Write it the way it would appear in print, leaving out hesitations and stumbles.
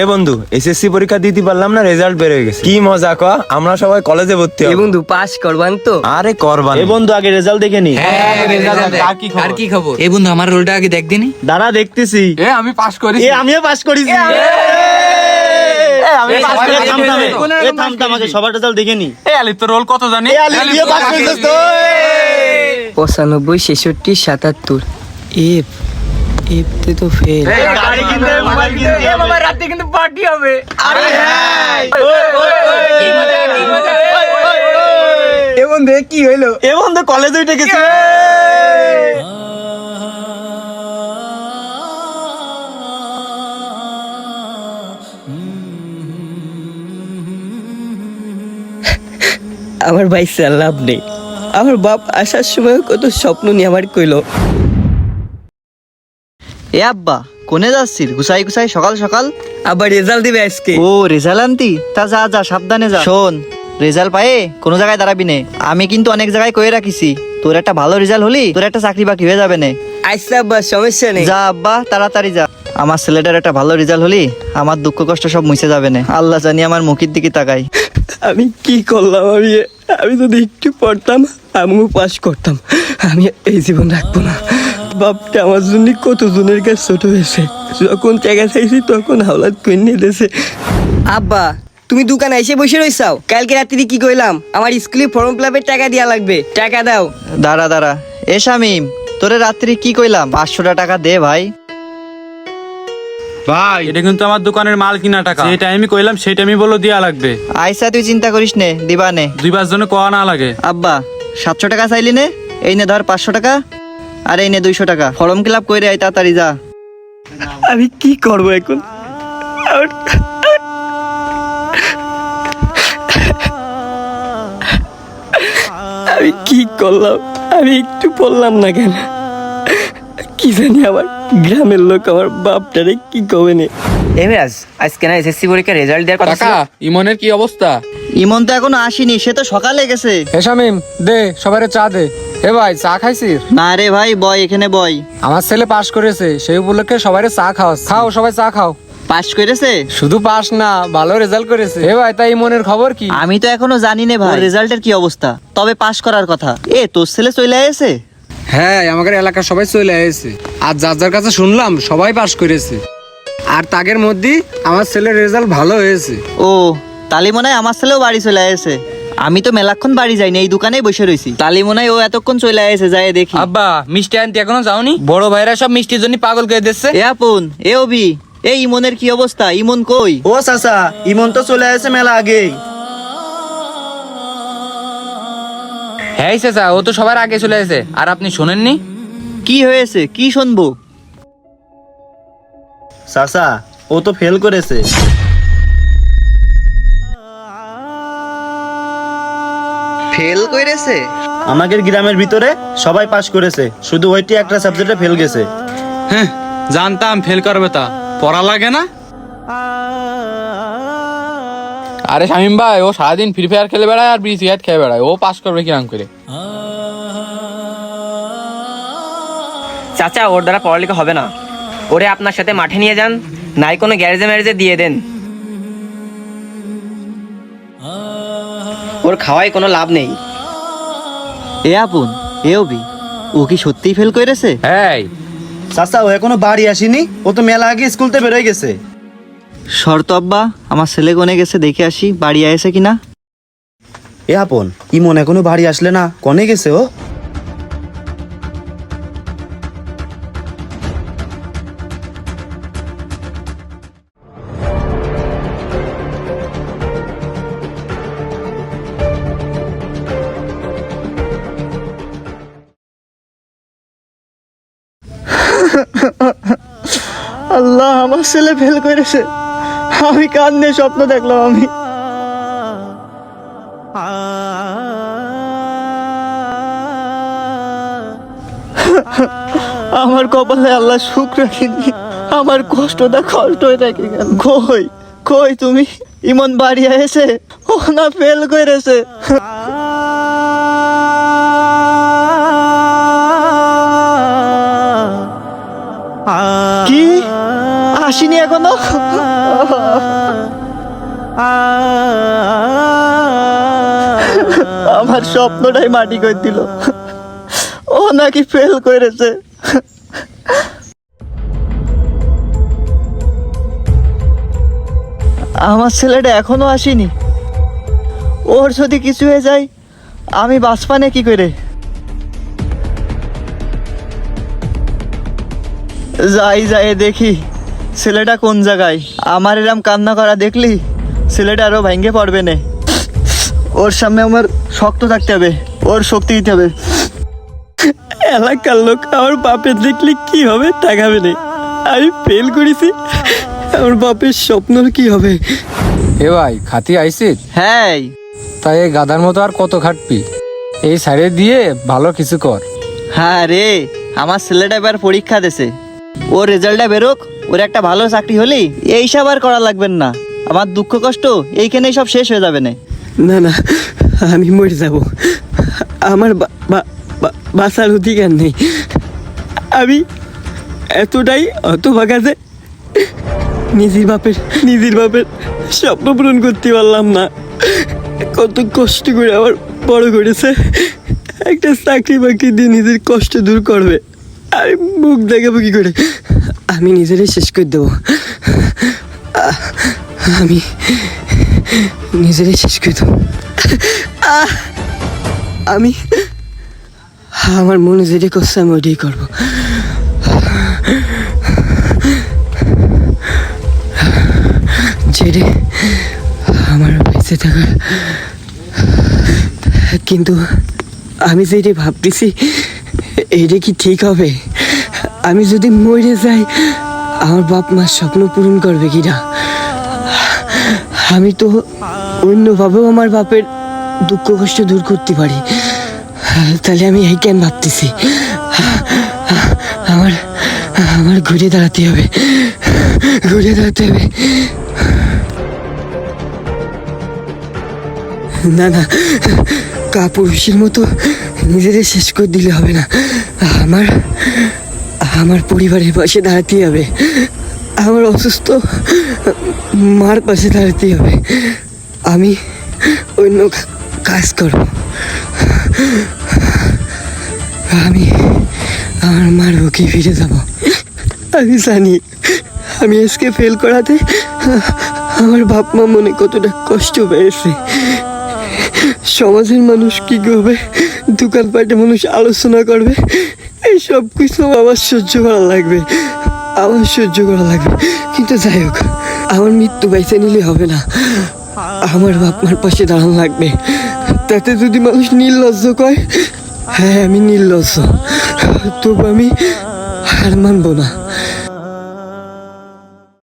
এ বন্ধু এসএসসি পরীক্ষা দিতে পারলাম না, রেজাল্ট বের হয়ে গেছে। কি মজা ক, আমরা সবাই কলেজে ভর্তি এ হব। বন্ধু পাস করবান তো? আরে করবান। এ বন্ধু আগে রেজাল্ট দেখে নি। আর কি খবর? এই বন্ধু আমার রোলটা আগে দেখ দিনি। দাঁড়া দেখতেছি। আমি পাস করি। আমিও পাস করেছি। আমি পাস করে থামতাম আগে সবার রেজাল্ট দেখে নি। আলিফ তো রোল কত জানি? আলিফ পাস করেছিস তো? 95, 66, 77। এফ এফতে তো ফেল। গাড়ি কিনতে মোবাইল কিনতে। বাবা রাতে কিন্তু পার্টি হবে। আরে হ্যাঁ। এ বন্ধু কি হইলো? এ বন্ধু কলেজে উঠে গেছে। আমার ভাই লাভ নেই। আমার বাপ আসার সময় কত স্বপ্ন নিয়ে আমার কইলো। এ আব্বা কোনে যাচ্ছিস? গুছাই গুছাই সকাল সকাল। আবার রেজাল্ট দিবে আজকে। ও রেজাল্ট আনতি? তা যা যা সাবধানে যা। শোন, রেজাল্ট পায়ে কোনো জায়গায় দাঁড়াবি নে। আমি কিন্তু অনেক জায়গায় কয়ে রাখিছি, তোর একটা ভালো রেজাল্ট হলি তোর একটা চাকরি বাকরি হয়ে যাবে না। আচ্ছা আব্বা সমস্যা নেই। যা আব্বা তাড়াতাড়ি যা। আমার ছেলেটার একটা ভালো রেজাল্ট হলি আমার দুঃখ কষ্ট সব মুছে যাবে না। আল্লাহ জানি আমার মুখের দিকে তাকাই। আমি কি করলাম? আমি যদি একটু পড়তাম আমিও পাস করতাম। আমি এই জীবন রাখবো না। বাপটা আমার জন্য কত জনের কাছে ছোট হয়েছে। যখন টাকা চাইছি তখন হাওলাত করে নিয়ে দিয়েছে। আব্বা তুমি দোকানে এসে বসে রইছাও? কালকে রাত্রি কি কইলাম? আমার স্কুলে ফর্ম ফিলাপের টাকা দেয়া লাগবে, টাকা দাও। দাঁড়া দাঁড়া, এ শামিম তোরে রাত্রি কি কইলাম? 500 টাকা দে ভাই। ভাই এটা কিন্তু আমার দোকানের মাল কিনা টাকা। যে টাইমই কইলাম সেই টাইমই বলো দিয়া লাগবে। আইসা তুই চিন্তা করিস নে, দিবা নে। 2-5 জনে কোয়া না লাগে। আব্বা 700 টাকা চাইলি নে, এই নে ধর 500 টাকা, আর এই নে 200 টাকা। ফর্ম ফিল আপ করে আয় তাড়াতাড়ি যা। আমি কি করবো এখন? আমি কি করলাম? আমি একটু বললাম না কেন? কি জানি আমার গ্রামের লোক আমার বাপটারে কি কবে নে। এমরাজ আজকে না এসএসসি পরীক্ষার রেজাল্ট দেওয়ার কথা ছিল। কাকা ইমনের কি অবস্থা? ইমন তো এখনো আসেনি, সে তো সকালে গেছে। হে শামিম দে সবারে চা দে। হে ভাই চা খাইছিস? না রে ভাই, বয় এখানে বয়। আমার ছেলে পাশ করেছে, সেই উপলক্ষে সবাইরে চা খাওয়াস। খাও সবাই চা খাও। পাস করেছে? শুধু পাস না, ভালো রেজাল্ট করেছে। হে ভাই তাই মনের খবর কি? আমি তো এখনো জানি না ভাই রেজাল্টের কি অবস্থা, তবে পাস করার কথা। এ তোর ছেলে চলে এসেছে? হ্যাঁ আমাদের এলাকার সবাই চলে এসেছে। আর যার যার কাছে শুনলাম সবাই পাস করেছে। আর তাগের মধ্যে আমার ছেলের রেজাল্ট ভালো হয়েছে। ও তালি মনে হয় আমার ছেলেও বাড়ি চলে এসেছে। আমি তো মেলাক্ষণ বাড়ি যাইনি, এই দোকানেই বসে রয়েছি। তালি মনে হয় ও এতক্ষণ চলে এসেছে, যাই দেখি। আব্বা মিষ্টি আনতে এখনো যাওনি? বড় ভাইরা সব মিষ্টির জন্য পাগল করে দিচ্ছে। এ আপন, এ অভি, এই ইমনের কি অবস্থা? ইমন কই? ও চাচা, ইমন তো চলে আসে মেলা আগেই। হ্যাঁ চাচা, ও তো সবার আগে চলে এসেছে। আর আপনি শোনেননি? কি হয়েছে? কি শুনবো? চাচা ও তো ফেল করেছে। ফেল কইরেছে? আমাদের গ্রামের ভিতরে সবাই পাস করেছে, শুধু ওইটি একটা সাবজেক্টে ফেল গেছে। হ্যাঁ জানতাম ফেল করবে, তা পড়া লাগে না। আরে শামিম ভাই, ও সারাদিন ফ্রি ফায়ার খেলে বেড়ায় আর বিড়ি সিগারেট খেয়ে বেড়ায়। ও পাস করবে কিরম করে? চাচা ওর দ্বারা পড়ালেখা হবে না। ওরে আপনার সাথে মাঠে নিয়ে যান, নাই কোনো গ্যারেজে ম্যারেজে দিয়ে দেন। ওর খাওয়াই কোনো লাভ নেই। এ আপন, এ অভি, ও কি সত্যিই ফেল কইরেছে? হ্যাঁ চাচা ও এখনো বাড়ি আসেনি, ও তো মেলা আগে স্কুলতে বেরোয় গেছে। শর্ত আব্বা, আমার ছেলে কোনে গেছে দেখে আসি, বাড়ি আয়েছে কিনা। এ আপন, ইমন এখনো বাড়ি আসলে না, কনে গেছে ও? আল্লাহ, আমার ছেলে ফেল করেছে। আমি কান্নে স্বপ্ন দেখলাম। আমি আমার কপালে আল্লাহ সুখ রাখেনি, আমার কষ্টটা কষ্ট হয়ে থাকে কেন? কই কই তুমি? ইমন বাড়ি এসে ও না ফেল করেছে। কি আসিনি এখনো? স্বপ্নটাই মাটি করে দিল। ও নাকি ফেল করেছে। আমার ছেলেটা এখনো আসেনি। ওর যদি কিছু হয়ে যায় আমি বাঁচপানে কি করে? যাই দেখি ছেলেটা কোন জায়গায়। আমার এরম কান্না করা দেখলি ছেলেটা আরো ভেঙে পড়বে না। ওর সামনে আমার শক্ত থাকতে হবে, ওর শক্তি দিতে হবে। এলাকার লোক আমার বাপের দেখলে কি হবে তাকাবে না। আমি ফেল করেছি, আমার বাপের স্বপ্নর কি হবে? এ ভাই খাতি আইসিস? হ্যাঁ তাই এই গাধার মতো আর কত খাটবি? এই সাইডে দিয়ে ভালো কিছু কর। হ্যাঁ রে, আমার ছেলেটা এবার পরীক্ষা দেছে, ওর রেজাল্টটা বেরোক, ওর একটা ভালো চাকরি হলি এইসব আর করা লাগবেন না। আমার দুঃখ কষ্ট এইখানেই সব শেষ হয়ে যাবে না। না না, আমি মরে যাব। আমার বাঁচার অধিকার নেই। আমি এতটাই হতভাগা যে নিজের বাপের স্বপ্ন পূরণ করতে পারলাম না। কত কষ্ট করে আমার বড় করেছে, একটা চাকরি বাকরি দিয়ে নিজের কষ্ট দূর করবে, আমি মুখ দেখাবো কি করে? আমি নিজেরই শেষ করে দেবো। আমি নিজেরই শেষ করে দেবো। আমি আমার মনে যেটা করছে আমি ওইটাই করবো। যেটা আমার বেঁচে থাকার, কিন্তু আমি যেটা ভাবতেছি এটা কি ঠিক হবে? আমি যদি মরে যাই আমার বাপ মার স্বপ্ন পূরণ করবে কিনা? আমি তো অন্যভাবেও আমার বাপের দুঃখ কষ্ট দূর করতে পারি, তাহলে আমি এই কেন ভাবতেছি? আমার ঘুরে দাঁড়াতে হবে। না না, কাপুরুষের মতো নিজেদের শেষ করে দিলে হবে না। আমার পরিবারের পাশে দাঁড়াতে হবে, আমার অসুস্থ মার পাশে দাঁড়াতে হবে। আমি অন্য কাজ করব। আমি আমার মার বুকে ফিরে যাব। আমি জানি আমি আজকে ফেল করাতে আমার বাপ মা মনে কতটা কষ্ট পেয়েছে। সমাজের মানুষ কি করবে, দোকানপাটে মানুষ আলোচনা করবে, এই সব কিছু আমার সহ্য করা লাগবে। কিন্তু যাই হোক, আমার মৃত্যু বেছে নিলে হবে না, আমার বাপ মার পাশে দাঁড়ানো লাগবে। তাতে যদি মানুষ নির্লজ্জ কয়, হ্যাঁ আমি নির্লজ্জ, তবু আমি হার মানবো না।